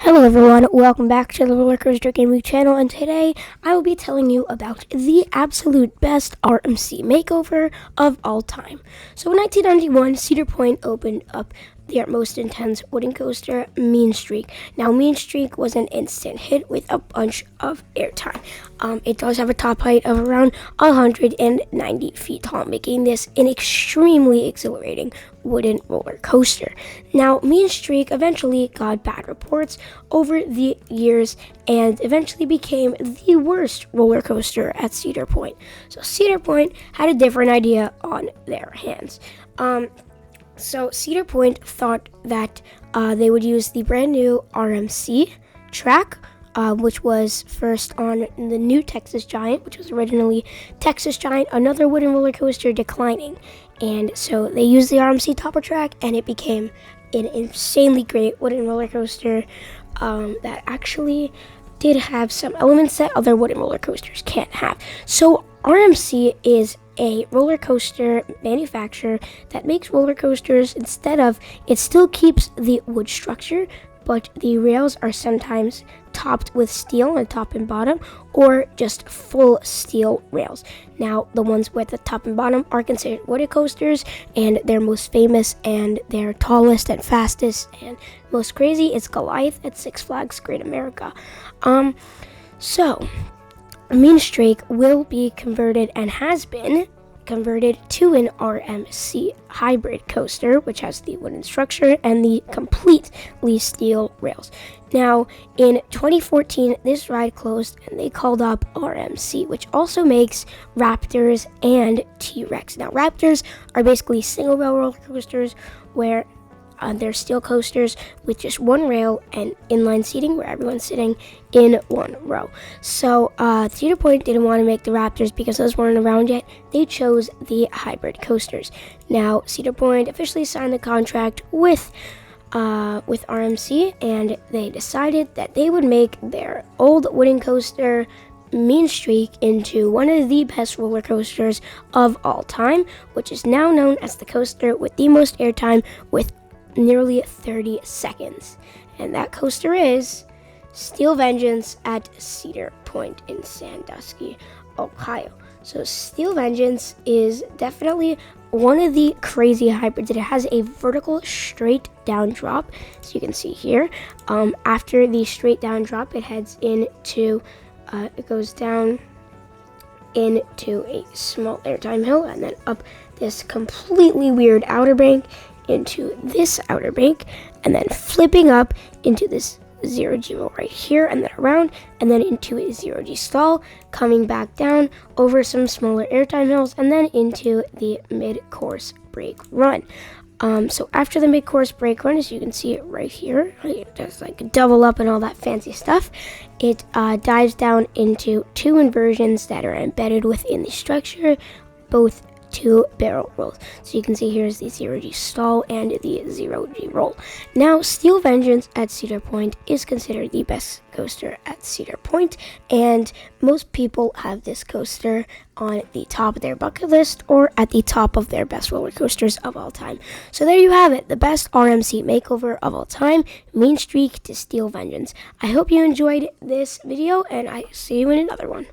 Hello everyone, welcome back to the Roller Coaster Gaming channel, and today I will be telling you about the absolute best RMC makeover of all time. So in 1991, Cedar Point opened up their most intense wooden coaster, Mean Streak. Now, Mean Streak was an instant hit with a bunch of airtime. It does have a top height of around 190 feet tall, making this an extremely exhilarating wooden roller coaster. Now, Mean Streak eventually got bad reports over the years and eventually became the worst roller coaster at Cedar Point. So Cedar Point had a different idea on their hands. So Cedar Point thought that they would use the brand new RMC track, which was first on the new Texas Giant, which was originally Texas Giant, another wooden roller coaster declining. And so they used the RMC topper track, and it became an insanely great wooden roller coaster that actually did have some elements that other wooden roller coasters can't have. So RMC is a roller coaster manufacturer that makes roller coasters it still keeps the wood structure, but the rails are sometimes topped with steel on top and bottom, or just full steel rails. Now, the ones with the top and bottom are considered wooden coasters, and their most famous and their tallest and fastest and most crazy is Goliath at Six Flags Great America. So Mean Streak will be converted and has been converted to an RMC hybrid coaster, which has the wooden structure and the completely steel rails. Now, in 2014, this ride closed and they called up RMC, which also makes Raptors and T-Rex. Now, Raptors are basically single rail roller coasters where they're steel coasters with just one rail and inline seating where everyone's sitting in one row. So Cedar Point didn't want to make the Raptors because those weren't around yet. They chose the hybrid coasters. Now, Cedar Point officially signed the contract with RMC, and they decided that they would make their old wooden coaster Mean Streak into one of the best roller coasters of all time, which is now known as the coaster with the most airtime with nearly 30 seconds. And that coaster is Steel Vengeance at Cedar Point in Sandusky, Ohio. So Steel Vengeance is definitely one of the crazy hybrids. It has a vertical straight down drop, so you can see here. After the straight down drop, it heads into it goes down into a small airtime hill and then up this completely weird outer bank into this outer bank, and then flipping up into this 0G roll right here, and then around, and then into a 0G stall, coming back down over some smaller airtime hills, and then into the mid-course brake run. So after the mid-course brake run, as you can see it right here, it does like a double up and all that fancy stuff. It dives down into two inversions that are embedded within the structure, both two barrel rolls. So you can see here's the 0G stall and the 0G roll. Now, Steel Vengeance at Cedar Point is considered the best coaster at Cedar Point, and most people have this coaster on the top of their bucket list or at the top of their best roller coasters of all time. So there you have it, the best RMC makeover of all time, Mean Streak to Steel Vengeance. I hope you enjoyed this video, and I see you in another one.